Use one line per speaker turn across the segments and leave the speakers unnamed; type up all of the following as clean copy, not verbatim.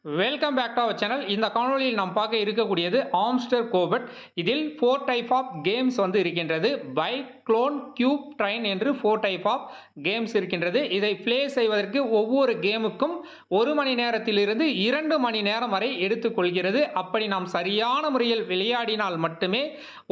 Welcome back to our channel. இந்த காணொலியில் நாம் பார்க்க இருக்கக்கூடியது ஆம்ஸ்டர் கோபட். இதில் 4 டைப் ஆஃப் கேம்ஸ் வந்து இருக்கின்றது. பைக், க்ளோன், கியூப், ட்ரெயின் என்று 4 டைப் ஆஃப் கேம்ஸ் இருக்கின்றது. இதை ப்ளே செய்வதற்கு ஒவ்வொரு கேமுக்கும் 1 மணி நேரத்திலிருந்து 2 மணி நேரம் வரை எடுத்துக்கொள்கிறது. அப்படி நாம் சரியான முறையில் விளையாடினால் மட்டுமே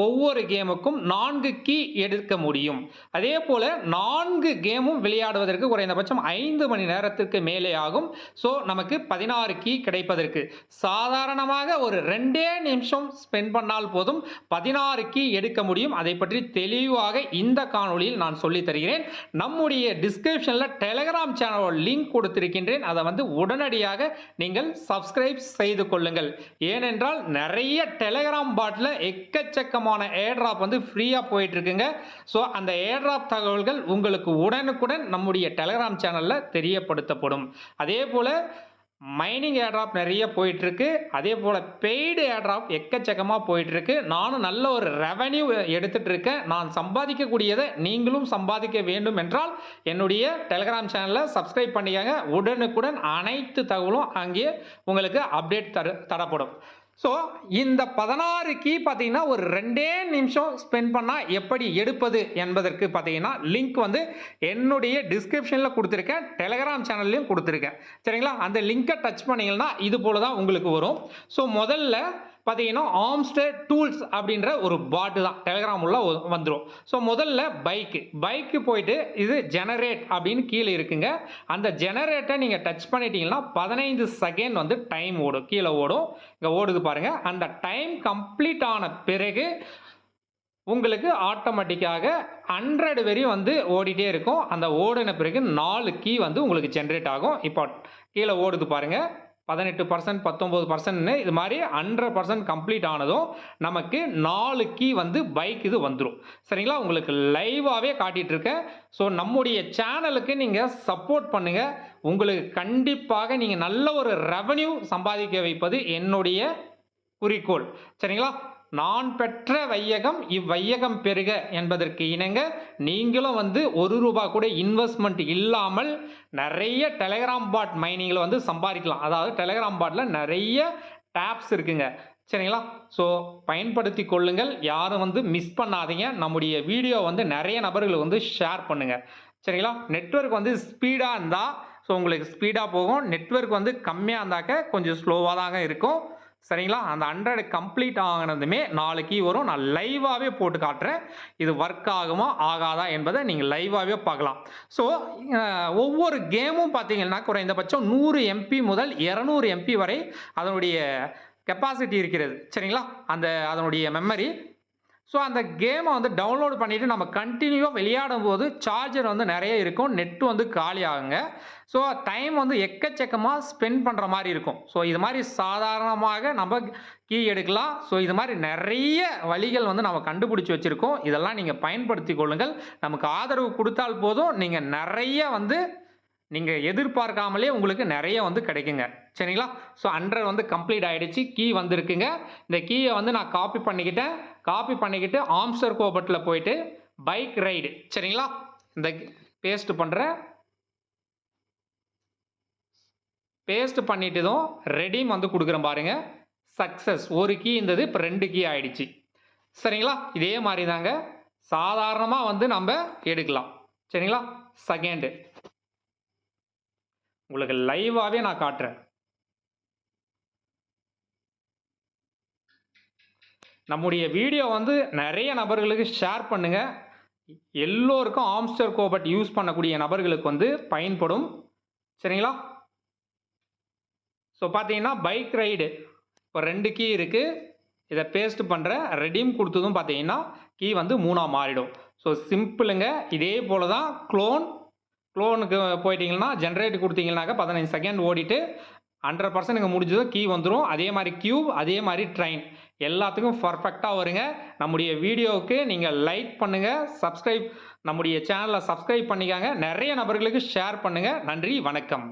ஒவ்வொரு கேமுக்கும் 4 கீ எடுக்க முடியும். அதே போல 4 கேமும் விளையாடுவதற்கு குறைந்தபட்சம் 5 மணி நேரத்திற்கு மேலே ஆகும். ஸோ நமக்கு 16 கீ கிடைப்பதற்கு சாதாரணமாக ஒரு 2 நிமிஷம் ஸ்பெண்ட் பண்ணால் போதும் 16 கீ எடுக்க முடியும். அதை பற்றி தெளிவாக இந்த காணொளியில் நான் சொல்லி தருகிறேன். நம்முடைய டிஸ்கிரிப்ஷனில் டெலிகிராம் சேனல் லிங்க் கொடுத்திருக்கின்றேன். அதை வந்து உடனடியாக நீங்கள் சப்ஸ்கிரைப் செய்து கொள்ளுங்கள். ஏனென்றால் நிறைய டெலிகிராம் பாட்டில் எக்கச்சக்கமான ஏர்ட்ராப் வந்து ஃப்ரீயா போயிட்டு இருக்குங்க. ஸோ அந்த ஏர்ட்ராப் தகவல்கள் உங்களுக்கு உடனுக்குடன் நம்முடைய டெலிகிராம் சேனல்ல தெரியப்படுத்தப்படும். அதே போல மைனிங் ஏர்ட்ராப் நிறைய போயிட்டு இருக்கு. அதே போல பெய்டு ஏர்ட்ராப் எக்கச்சக்கமா போயிட்டு இருக்கு. நானும் நல்ல ஒரு ரெவென்யூ எடுத்துட்டு இருக்கேன். நான் சம்பாதிக்கக்கூடியதை நீங்களும் சம்பாதிக்க வேண்டும் என்றால் என்னுடைய டெலிகிராம் சேனலை சப்ஸ்கிரைப் பண்ணிக்கங்க. உடனுக்குடன் அனைத்து தகவலும் அங்கே உங்களுக்கு அப்டேட் தரப்படும். ஸோ இந்த 16 கீ பார்த்தீங்கன்னா ஒரு 2 நிமிஷம் ஸ்பெண்ட் பண்ணால் எப்படி எடுப்பது என்பதற்கு பார்த்தீங்கன்னா லிங்க் வந்து என்னுடைய டிஸ்கிரிப்ஷனில் கொடுத்துருக்கேன், டெலிகிராம் சேனல்லையும் கொடுத்துருக்கேன். சரிங்களா? அந்த லிங்கை டச் பண்ணிங்கன்னா இது போல தான் உங்களுக்கு வரும். ஸோ முதல்ல பார்த்தீங்கன்னா ஆம்ஸ்டர் டூல்ஸ் அப்படின்ற ஒரு பாட்டு தான் டெலிகிராம் உள்ள வந்துடும். ஸோ முதல்ல பைக்கு போயிட்டு இது ஜெனரேட் அப்படின்னு கீழே இருக்குங்க. அந்த ஜெனரேட்டை நீங்கள் டச் பண்ணிட்டீங்கன்னா 15 செகண்ட் வந்து டைம் ஓடும், கீழே ஓடும். இங்கே ஓடுது பாருங்க. அந்த டைம் கம்ப்ளீட் ஆன பிறகு உங்களுக்கு ஆட்டோமேட்டிக்காக 100 வரையும் வந்து ஓடிட்டே இருக்கும். அந்த ஓடின பிறகு 4 கீ வந்து உங்களுக்கு ஜென்ரேட் ஆகும். இப்போ கீழே ஓடுது பாருங்க. 18%, 19% இது மாதிரி 100% கம்ப்ளீட் ஆனதும் நமக்கு 4 கீ வந்து பைக் இது வந்துடும். சரிங்களா? உங்களுக்கு லைவாகவே காட்டிட்டு இருக்கேன். ஸோ நம்முடைய சேனலுக்கு நீங்கள் சப்போர்ட் பண்ணுங்க. உங்களுக்கு கண்டிப்பாக நீங்கள் நல்ல ஒரு ரெவன்யூ சம்பாதிக்க வைப்பது என்னுடைய குறிக்கோள். சரிங்களா? நான் பெற்ற வையகம் இவ்வையகம் பெருக என்பதற்கு இணங்க நீங்களும் வந்து ₹1 கூட இன்வெஸ்ட்மெண்ட் இல்லாமல் நிறைய டெலிகிராம் பாட் மைனிங்கில் வந்து சம்பாதிக்கலாம். அதாவது டெலிகிராம் பாட்டில் நிறைய டேப்ஸ் இருக்குங்க. சரிங்களா? ஸோ பயன்படுத்தி கொள்ளுங்கள். யாரும் வந்து மிஸ் பண்ணாதீங்க. நம்முடைய வீடியோ வந்து நிறைய நபர்களுக்கு வந்து ஷேர் பண்ணுங்க. சரிங்களா? நெட்வொர்க் வந்து ஸ்பீடாக இருந்தால் ஸோ உங்களுக்கு ஸ்பீடாக போகும். நெட்வொர்க் வந்து கம்மியாக இருந்தாக்க கொஞ்சம் ஸ்லோவாக தாங்க இருக்கும். சரிங்களா? அந்த 100 கம்ப்ளீட் ஆகினதுமே 4 கீ வரும். நான் லைவாகவே போட்டு காட்டுறேன். இது ஒர்க் ஆகுமா ஆகாதா என்பதை நீங்கள் லைவாகவே பார்க்கலாம். ஸோ ஒவ்வொரு கேமும் பார்த்தீங்கன்னா குறைந்தபட்சம் 100 MP முதல் 200 MP வரை அதனுடைய கெப்பாசிட்டி இருக்கிறது. சரிங்களா? அதனுடைய மெமரி. ஸோ அந்த கேமை வந்து டவுன்லோட் பண்ணிவிட்டு நம்ம கண்டினியூவாக விளையாடும் போது சார்ஜர் வந்து நிறைய இருக்கும், நெட்டு வந்து காலி ஆகுங்க. ஸோ டைம் வந்து எக்கச்சக்கமாக ஸ்பெண்ட் பண்ணுற மாதிரி இருக்கும். ஸோ இது மாதிரி சாதாரணமாக நம்ம கீ எடுக்கலாம். ஸோ இது மாதிரி நிறைய வழிகள் வந்து நம்ம கண்டுபிடிச்சி வச்சுருக்கோம். இதெல்லாம் நீங்கள் பயன்படுத்தி கொள்ளுங்கள். நமக்கு ஆதரவு கொடுத்தால் போதும், நீங்கள் நிறைய வந்து நீங்கள் எதிர்பார்க்காமலே உங்களுக்கு நிறைய வந்து கிடைக்குங்க. சரிங்களா? ஸோ 100 வந்து கம்ப்ளீட் ஆகிடுச்சு. கீ வந்துருக்குங்க. இந்த கீயை வந்து நான் காப்பி பண்ணிக்கிட்டு ஆம்ஸ்டர் கோபட்டில் போயிட்டு பைக் ரைடு. சரிங்களா? இந்த பேஸ்ட் பண்ணுறேன். பேஸ்ட் பண்ணிட்டதும் ரெடீம் வந்து கொடுக்குறேன் பாருங்க. சக்ஸஸ். ஒரு கீ இருந்தது, இப்போ 2 கீ ஆகிடுச்சு. சரிங்களா? இதே மாதிரி தாங்க சாதாரணமாக வந்து நம்ம எடுக்கலாம். சரிங்களா? செகண்டு உங்களுக்கு லைவாகவே நான் காட்டுறேன். நம்முடைய வீடியோ வந்து நிறைய நபர்களுக்கு ஷேர் பண்ணுங்க. எல்லோருக்கும் ஆம்ஸ்டர் கோபட் யூஸ் பண்ணக்கூடிய நபர்களுக்கு வந்து பயன்படும். சரிங்களா? ஸோ பார்த்தீங்கன்னா பைக் ரைடு இப்போ 2 கீ இருக்குது. இதை பேஸ்ட் பண்ணுறேன். ரெடீம் கொடுத்ததும் பார்த்தீங்கன்னா கீ வந்து 3ஆக மாறிடும். ஸோ சிம்பிளுங்க. இதே போல தான் க்ளோனுக்கு போயிட்டீங்கன்னா ஜென்ரேட் கொடுத்தீங்கன்னாக்கா 15 செகண்ட் ஓடிட்டு 100% இங்கே முடிஞ்சதும் கீ வந்துடும். அதே மாதிரி கியூப், அதே மாதிரி ட்ரெயின் எல்லாத்துக்கும் பர்ஃபெக்டாக வருங்க. நம்முடைய வீடியோவுக்கு நீங்கள் லைக் பண்ணுங்கள், நம்முடைய சேனலை சப்ஸ்கிரைப் பண்ணிக்காங்க. நிறைய நபர்களுக்கு ஷேர் பண்ணுங்கள். நன்றி, வணக்கம்.